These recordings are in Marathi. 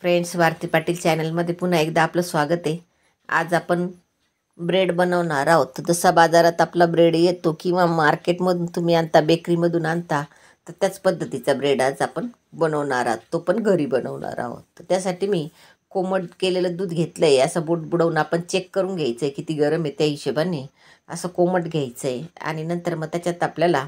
फ्रेंड्स, भारती पाटील चॅनलमध्ये पुन्हा एकदा आपलं स्वागत आहे. आज आपण ब्रेड बनवणार आहोत. जसा बाजारात आपला ब्रेड येतो किंवा मार्केटमधून तुम्ही आणता, बेकरीमधून आणता, तर त्याच पद्धतीचा ब्रेड आज आपण बनवणार आहोत. तो पण घरी बनवणार आहोत. तर त्यासाठी मी कोमट केलेलं दूध घेतलं आहे. असं बोट बुडवून आपण चेक करून घ्यायचं आहे किती गरम आहे, त्या हिशोबाने असं कोमट घ्यायचं आहे. आणि नंतर मग त्याच्यात आपल्याला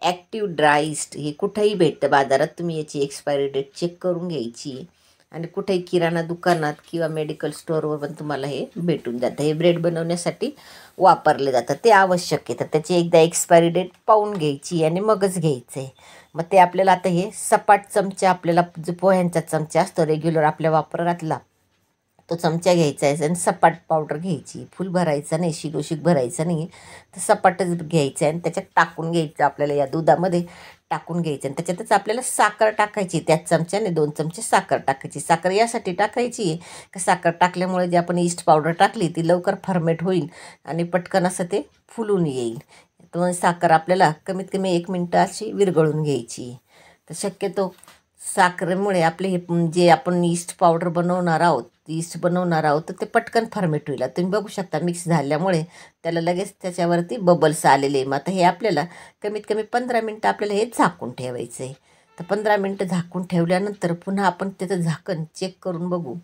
ॲक्टिव्ह ड्राय इस्ट हे कुठेही भेटतं बाजारात. तुम्ही याची एक्सपायरी डेट चेक करून घ्यायची आणि कुठेही किराणा दुकानात किंवा मेडिकल स्टोअरवर पण तुम्हाला हे भेटून जातं. हे ब्रेड बनवण्यासाठी वापरले जातं, ते आवश्यक आहे. तर त्याची एकदा एक्सपायरी डेट पाहून घ्यायची आणि मगच घ्यायचं आहे. मग ते आपल्याला आता हे सपाट चमचा, आपल्याला जो पोह्यांचा चमचा असतो रेग्युलर आपल्या वापरातला, तो चमचा घ्यायचा आहे आणि सपाट पावडर घ्यायची. फुल भरायचा नाही, शिगोशिग भरायचा नाही, तर सपाटच घ्यायचं आहे आणि त्याच्यात टाकून घ्यायचं. आपल्याला या दुधामध्ये टाकून घ्यायचं आणि त्याच्यातच आपल्याला साखर टाकायची. त्याच चमच्याने 2 चमचे साखर टाकायची. साखर यासाठी टाकायची की साखर टाकल्यामुळे जी आपण ईस्ट पावडर टाकली ती लवकर फर्मेट होईल आणि पटकन असं ते फुलून येईल. तर साखर आपल्याला कमीत कमी 1 मिनटं अशी विरघळून घ्यायची. तर शक्यतो साखरेमुळे आपले हे जे आपण ईस्ट पावडर बनवणार आहोत, ईस्ट बनवणार आहोत, तर ते पटकन फर्मेट होईल. तुम्ही बघू शकता मिक्स झाल्यामुळे त्याला लगेच त्याच्यावरती बबल्स आलेले. मग आता हे आपल्याला कमीत कमी 15 मिनटं आपल्याला हे झाकून ठेवायचं आहे. तर 15 मिनटं झाकून ठेवल्यानंतर पुन्हा आपण त्याचं झाकण चेक करून बघू.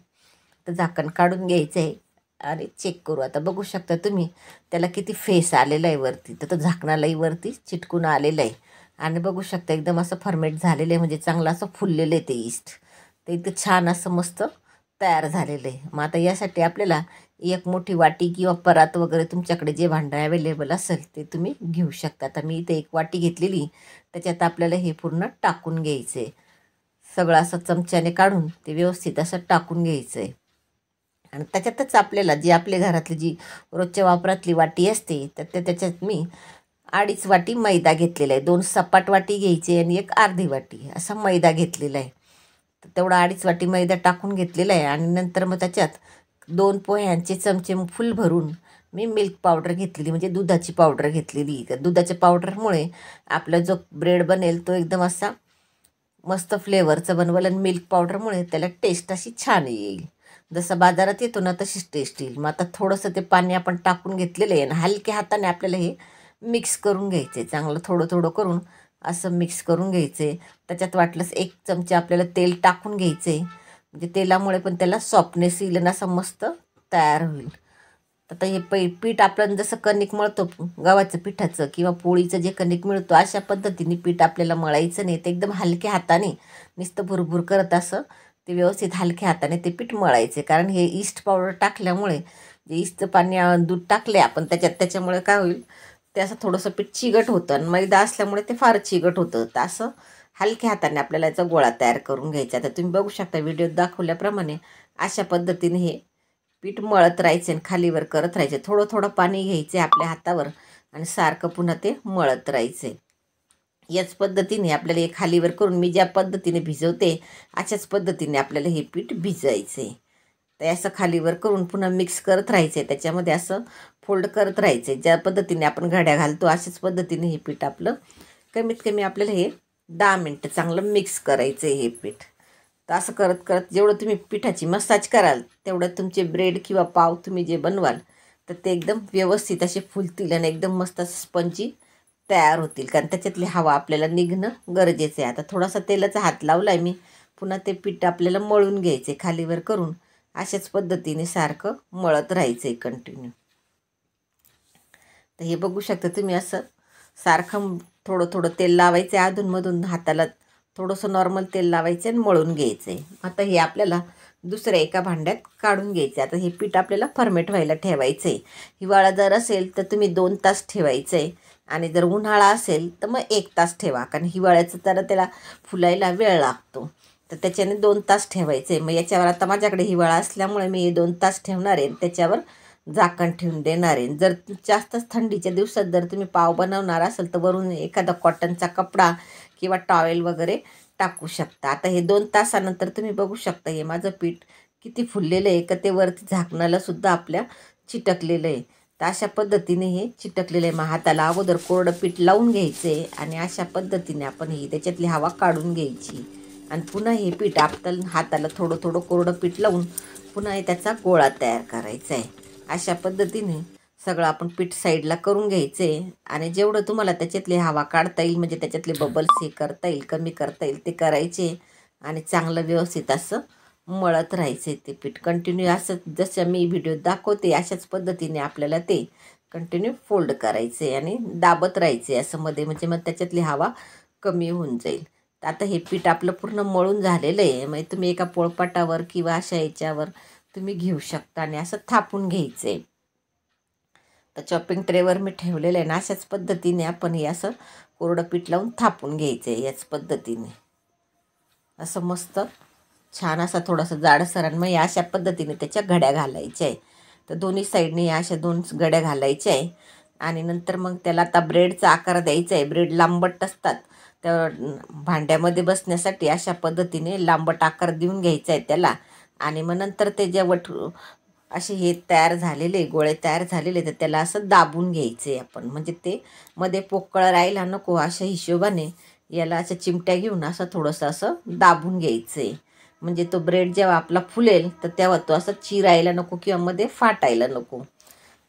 तर झाकण काढून घ्यायचं आहे आणि चेक करू. आता बघू शकता तुम्ही त्याला किती फेस आलेला आहे वरती. तर तो झाकणालाही वरती चिटकून आलेला आहे आणि बघू शकता एकदम असं फर्मेट झालेलं आहे, म्हणजे चांगलं असं फुललेलं आहे ते ईस्ट. ते इतकं छान असं मस्त तयार झालेलं आहे. मग आता यासाठी आपल्याला एक मोठी वाटी किंवा परात वगैरे तुमच्याकडे जे भांडं अवेलेबल असेल ते तुम्ही घेऊ शकता. तर मी इथे एक वाटी घेतलेली, त्याच्यात आपल्याला हे पूर्ण टाकून घ्यायचं आहे. सगळं असं चमच्याने काढून ते व्यवस्थित असं टाकून घ्यायचं आहे. आणि त्याच्यातच आपल्याला जी आपल्या घरातली जी रोजच्या वापरातली वाटी असते, तर त्याच्यात मी 2.5 वाटी मैदा घेतलेला आहे. 2 सपाट वाटी घ्यायची आणि 1 अर्धी वाटी असा मैदा घेतलेला आहे. तर तेवढा 2.5 वाटी मैदा टाकून घेतलेला आहे. आणि नंतर मग त्याच्यात 2 पोह्यांचे चमचे फुल भरून मी मिल्क पावडर घेतलेली, म्हणजे दुधाची पावडर घेतलेली. तर दुधाच्या पावडरमुळे आपला जो ब्रेड बनेल तो एकदम असा मस्त फ्लेवरचं बनवेल आणि मिल्क पावडरमुळे त्याला टेस्ट अशी छान येईल. जसं बाजारात येतो ना तशीच टेस्ट येईल. मग आता थोडंसं ते पाणी आपण टाकून घेतलेलं आहे आणि हलक्या हाताने आपल्याला हे मिक्स करून घ्यायचे. चांगलं थोडं थोडं करून असं मिक्स करून घ्यायचे. त्याच्यात वाटलंच 1 चमचा आपल्याला तेल टाकून घ्यायचे, म्हणजे तेलामुळे पण त्याला सॉफ्टनेस येईल आणि असं मस्त तयार होईल. आता हे पीठ आपण जसं कणिक मळतो गव्हाचं पिठाचं किंवा पोळीचं जे कणिक मिळतो, अशा पद्धतीने पीठ आपल्याला मळायचं नाही. ते एकदम हलक्या हाताने नुसतं भुरभुर करत असं ते व्यवस्थित हलक्या हाताने ते पीठ मळायचे. कारण हे ईस्ट पावडर टाकल्यामुळे, जे ईस्टचं पाणी दूध टाकले आपण त्याच्यामुळे काय होईल, ते असं थोडंसं पीठ चिगट होतं आणि मैदा असल्यामुळे ते फार चिगट होतं. तर असं हलक्या हाताने आपल्याला याचा गोळा तयार करून घ्यायचा. तर तुम्ही बघू शकता व्हिडिओत दाखवल्याप्रमाणे अशा पद्धतीने हे पीठ मळत राहायचे आणि खालीवर करत राहायचे. थोडं थोडं पाणी घ्यायचे आपल्या हातावर आणि सारखं पुन्हा ते मळत राहायचे. याच पद्धतीने आपल्याला हे खालीवर करून मी ज्या पद्धतीने भिजवते अशाच पद्धतीने आपल्याला हे पीठ भिजवायचे. तर असं खालीवर करून पुन्हा मिक्स करत राहायचे. त्याच्यामध्ये असं फोल्ड करत राहायचे. ज्या पद्धतीने आपण घड्या घालतो अशाच पद्धतीने हे पीठ आपलं कमीत कमी आपल्याला हे 10 मिनटं चांगलं मिक्स करायचं हे पीठ. तर असं करत करत जेवढं तुम्ही पिठाची मसाज कराल तेवढं तुमचे ब्रेड किंवा पाव तुम्ही जे बनवाल तर ते एकदम व्यवस्थित असे फुलतील आणि एकदम मस्त स्पंजी तयार होतील. कारण त्याच्यातली हवा आपल्याला निघणं गरजेचं आहे. आता थोडासा तेलाचा हात लावला आहे मी. पुन्हा ते पीठ आपल्याला मळून घ्यायचे खालीवर करून. अशाच पद्धतीने सारखं मळत राहायचं आहे कंटिन्यू. तर हे बघू शकता तुम्ही असं सारखं थोडं थोडं तेल लावायचं आहे. अधूनमधून हाताला थोडंसं नॉर्मल तेल लावायचं आणि मळून घ्यायचं आहे. आता हे आपल्याला दुसऱ्या एका भांड्यात काढून घ्यायचं आहे. आता हे पीठ आपल्याला फर्मेट व्हायला ठेवायचं आहे. हिवाळा जर असेल तर तुम्ही 2 तास ठेवायचं आहे आणि जर उन्हाळा असेल तर मग 1 तास ठेवा. कारण हिवाळ्याचं तर त्याला फुलायला वेळ लागतो, तर त्याच्याने 2 तास ठेवायचं आहे. मग याच्यावर आता माझ्याकडे हिवाळा असल्यामुळे मी हे 2 तास ठेवणार आहे, त्याच्यावर झाकण ठेवून देणार आहे. जर जास्तच थंडीच्या दिवसात जर तुम्ही पाव बनवणार असाल तर वरून एखादा कॉटनचा कपडा किंवा टॉवेल वगैरे टाकू शकता. आता हे 2 तासानंतर तुम्ही बघू शकता हे माझं पीठ किती फुललेलं आहे, का ते वरती झाकणाला सुद्धा आपल्या चिटकलेलं आहे. तर अशा पद्धतीने हे चिटकलेलं आहे. मग हाताला अगोदर कोरडं पीठ लावून घ्यायचं आहे आणि अशा पद्धतीने आपण ही त्याच्यातली हवा काढून घ्यायची. आणि पुन्हा हे पीठ आपल्याला हाताला थोडं थोडं कोरडं पीठ लावून पुन्हा त्याचा गोळा तयार करायचा आहे. अशा पद्धतीने सगळं आपण पीठ साईडला करून घ्यायचं आहे. आणि जेवढं तुम्हाला त्याच्यातली हवा काढता येईल, म्हणजे त्याच्यातले बबल्स हे करता येईल, कमी करता येईल, ते करायचे. आणि चांगलं व्यवस्थित असं मळत राहायचं ते पीठ कंटिन्यू. असं जसं मी व्हिडिओ दाखवते अशाच पद्धतीने आपल्याला ते कंटिन्यू फोल्ड करायचे आणि दाबत राहायचे असं मध्ये, म्हणजे मग त्याच्यातली हवा कमी होऊन जाईल. तर आता हे पीठ आपलं पूर्ण मळून झालेलं आहे. म्हणजे तुम्ही एका पोळपाटावर किंवा अशा याच्यावर तुम्ही घेऊ शकता आणि असं थापून घ्यायचं आहे. तर चॉपिंग ट्रेवर मी ठेवलेलं आहे ना, अशाच पद्धतीने आपण हे असं कोरडं पीठ लावून थापून घ्यायचं आहे. याच पद्धतीने असं मस्त छान असा थोडासा जाडसर. आणि मग अशा पद्धतीने त्याच्या घड्या घालायच्या आहे. तर दोन्ही साईडने या अशा 2 घड्या घालायच्या आहे. आणि नंतर मग त्याला आता ब्रेडचा आकार द्यायचा आहे. ब्रेड लांबट असतात, त्या भांड्यामध्ये बसण्यासाठी अशा पद्धतीने लांबट आकार देऊन घ्यायचा आहे त्याला. आणि मग नंतर ते जे असे हे तयार झालेले गोळे तयार झालेले, तर त्याला असं दाबून घ्यायचे आहे आपण, म्हणजे ते मध्ये पोकळ राहायला नको अशा हिशोबाने याला असं चिमट्या घेऊन असं थोडंसं असं दाबून घ्यायचं आहे. म्हणजे तो ब्रेड जेव्हा आपला फुलेल तर तेव्हा तो असं चिरायला नको किंवा मध्ये फाटायला नको.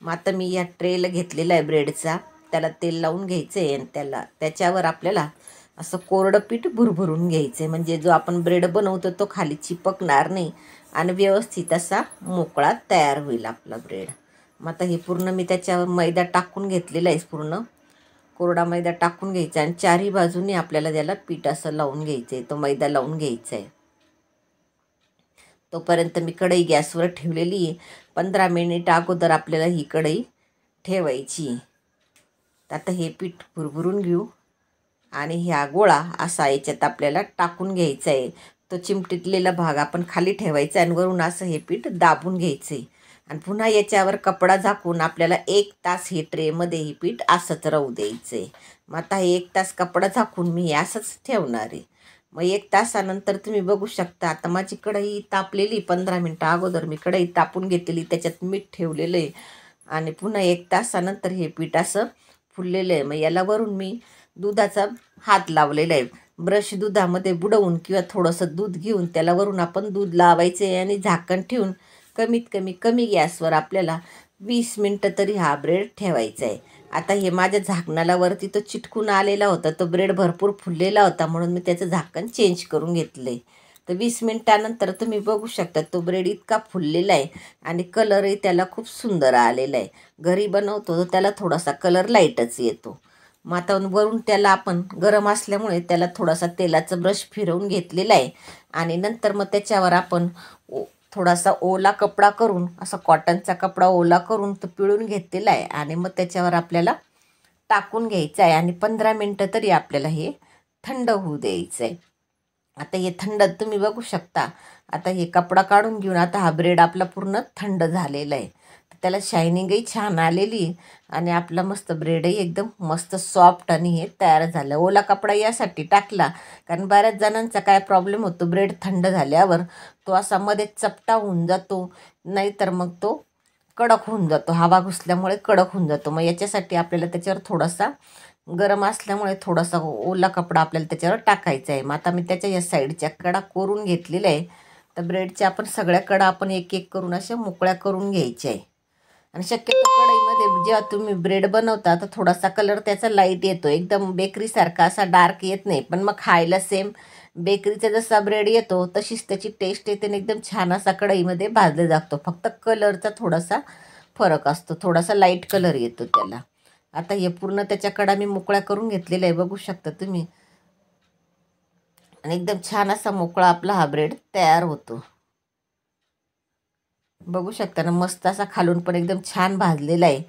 मग आता मी या ट्रेला घेतलेला आहे ब्रेडचा, त्याला तेल लावून घ्यायचं आहे. आणि त्याच्यावर आपल्याला असं कोरडं पीठ भुरभुरून घ्यायचं आहे, म्हणजे जो आपण ब्रेड बनवतो तो खाली चिपकणार नाही आणि व्यवस्थित असा मोकळा तयार होईल आपला ब्रेड. मग आता हे पूर्ण मी त्याच्यावर मैदा टाकून घेतलेला आहे, पूर्ण कोरडा मैदा टाकून घ्यायचा. आणि चारही बाजूने आपल्याला त्याला पीठ असं लावून घ्यायचं आहे, तो मैदा लावून घ्यायचा आहे. तोपर्यंत मी कढई गॅसवर ठेवलेली आहे. 15 मिनिट अगोदर आपल्याला ही कढई ठेवायची. आता हे पीठ भुरभुरून घेऊ आणि ह्या गोळा असा याच्यात आपल्याला टाकून घ्यायचा आहे. तो चिमटितलेला भाग आपण खाली ठेवायचा आणि वरून असं हे पीठ दाबून घ्यायचं आहे. आणि पुन्हा याच्यावर कपडा झाकून आपल्याला 1 तास हे ट्रेमध्ये हे पीठ असंच राहू द्यायचं आहे. मग आता हे 1 तास कपडा झाकून मी हे असंच ठेवणार आहे. मग 1 तासानंतर तुम्ही बघू शकता, आता माझी कढई तापलेली. 15 मिनटं अगोदर मी कढई तापून घेतलेली, त्याच्यात मीठ ठेवलेलं आहे. आणि पुन्हा 1 तासानंतर हे पीठ असं फुललेलं आहे. मग याला वरून मी दुधाचा हात लावलेला आहे. ब्रश दुधामध्ये बुडवून किंवा थोडंसं दूध घेऊन त्याला वरून आपण दूध लावायचं आहे आणि झाकण ठेवून कमीत कमी गॅसवर आपल्याला 20 मिनटं तरी हा ब्रेड ठेवायचा आहे. आता हे माझ्या झाकणाला वरती तो चिटकून आलेला होता, तो ब्रेड भरपूर फुललेला होता, म्हणून मी त्याचं झाकण चेंज करून घेतलं आहे. तर 20 मिनटानंतर तुम्ही बघू शकता तो ब्रेड इतका फुललेला आहे आणि कलरही त्याला खूप सुंदर आलेला आहे. घरी बनवतो तर त्याला थोडासा कलर लाईटच येतो. मग आता वरून त्याला आपण गरम असल्यामुळे त्याला थोडासा तेलाचा ब्रश फिरवून घेतलेला आहे. आणि नंतर मग त्याच्यावर आपण थोडासा ओला कपडा करून, असा कॉटनचा कपडा ओला करून तो पिळून घेतलेला आहे. आणि मग त्याच्यावर आपल्याला टाकून घ्यायचं आहे आणि 15 मिनटं तरी आपल्याला हे थंड होऊ द्यायचं आहे. आता हे थंड तुम्ही बघू शकता. आता हे कपडा काढून घेऊन आता हा ब्रेड आपला पूर्ण थंड झालेला आहे. त्याला शायनिंगही छान आलेली आणि आपला मस्त ब्रेडही एकदम मस्त सॉफ्ट आणि हे तयार झालं. ओला कपडा यासाठी टाकला कारण बऱ्याच जणांचा काय प्रॉब्लेम होतो, ब्रेड थंड झाल्यावर तो असा मध्ये चपटा होऊन जातो, नाहीतर मग तो कडक होऊन जातो, हवा घुसल्यामुळे कडक होऊन जातो. मग याच्यासाठी आपल्याला त्याच्यावर थोडासा गरम असल्यामुळे थोडासा ओला कपडा आपल्याला त्याच्यावर टाकायचा आहे. मग आता मी त्याच्या या साईडच्या कडा कोरून घेतलेल्या आहे. तर ब्रेडच्या आपण सगळ्या कडा आपण एक एक करून अशा मोकळ्या करून घ्यायच्या आहे. आणि शक्यतो कढईमध्ये जेव्हा तुम्ही ब्रेड बनवता तर थोडासा कलर त्याचा लाईट येतो, एकदम बेकरीसारखा असा डार्क येत नाही. पण मग खायला सेम बेकरीचा जसा ब्रेड येतो तशीच त्याची टेस्ट येते आणि एकदम छान असा कढईमध्ये भाजला जातो. फक्त कलरचा थोडासा फरक असतो, थोडासा लाईट कलर येतो त्याला. आता हे पूर्ण त्याच्या कडा मी मोकळ्या करून घेतलेला आहे, बघू शकता तुम्ही. आणि एकदम छान असा मोकळा आपला हा ब्रेड तयार होतो. बघू शकता ना, मस्त असा खालून पण एकदम छान भाजलेला आहे,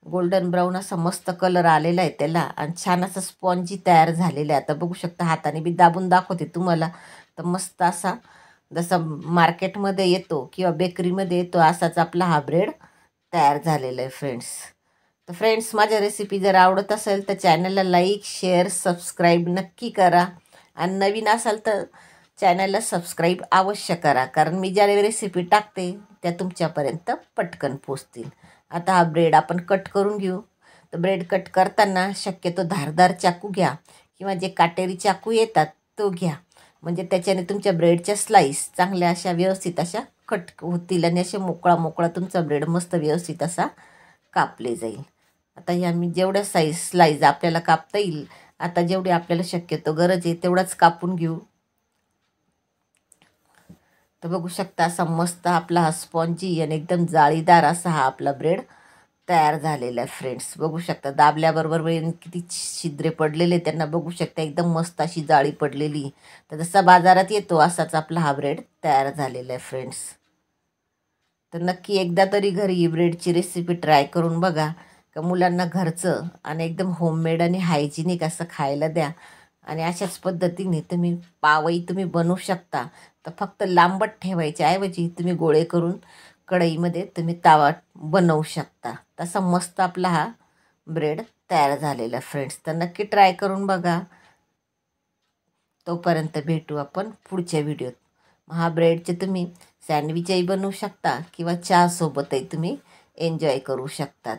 गोल्डन ब्राऊन असा मस्त कलर आलेला आहे त्याला आणि छान असा स्पॉन्जी तयार झालेला आहे. आता बघू शकता, हाताने बी दाबून दाखवते तुम्हाला. तर मस्त असा जसा मार्केटमध्ये येतो किंवा बेकरीमध्ये येतो असाच आपला हा ब्रेड तयार झालेला आहे फ्रेंड्स. तर फ्रेंड्स, माझ्या रेसिपी जर आवडत असेल तर चॅनलला लाईक, शेअर, सबस्क्राईब नक्की करा. आणि नवीन असाल तर चॅनलला सबस्क्राईब अवश्य करा, कारण मी ज्या रेसिपी टाकते त्या तुमच्यापर्यंत पटकन पोचतील. आता हा ब्रेड आपण कट करून घेऊ. तर ब्रेड कट करताना शक्यतो धारदार चाकू घ्या किंवा जे काटेरी चाकू येतात तो घ्या. म्हणजे त्याच्याने तुमच्या ब्रेडच्या स्लाईस चांगल्या अशा व्यवस्थित अशा कट होतील आणि असे मोकळा मोकळा तुमचा ब्रेड मस्त व्यवस्थित असा कापले जाईल. आता ह्या मी जेवढ्या स्लाईज आपल्याला कापता येईल, आता जेवढी आपल्याला शक्यतो गरज आहे तेवढाच कापून घेऊ. तर बघू शकता असा मस्त आपला हा स्पॉन्जी आणि एकदम जाळीदार असा हा आपला ब्रेड तयार झालेला आहे फ्रेंड्स. बघू शकता दाबल्याबरोबर किती छिद्रे पडलेले त्यांना बघू शकता, एकदम मस्त अशी जाळी पडलेली. तर जसा बाजारात येतो असाच आपला हा ब्रेड तयार झालेला आहे फ्रेंड्स. तर नक्की एकदा तरी घरी ही ब्रेडची रेसिपी ट्राय करून बघा. का मुलांना घरचं आणि एकदम होममेड आणि हायजिनिक असं खायला द्या. आणि अशाच पद्धतीने तुम्ही पावही तुम्ही बनवू शकता. तर फक्त लांबट ठेवायच्या ऐवजी तुम्ही गोळे करून कढईमध्ये तुम्ही तावा बनवू शकता. तसा मस्त आपला हा ब्रेड तयार झालेला फ्रेंड्स. तर नक्की ट्राय करून बघा. तोपर्यंत भेटू आपण पुढच्या व्हिडिओत. हा ब्रेडचे तुम्ही सँडविचही बनवू शकता किंवा चहासोबतही तुम्ही एन्जॉय करू शकतात.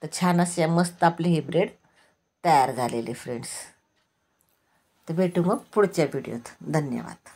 तर छान असे मस्त आपले हे ब्रेड तयार झालेले फ्रेंड्स. तर भेटू मग पुढच्या व्हिडिओत. धन्यवाद.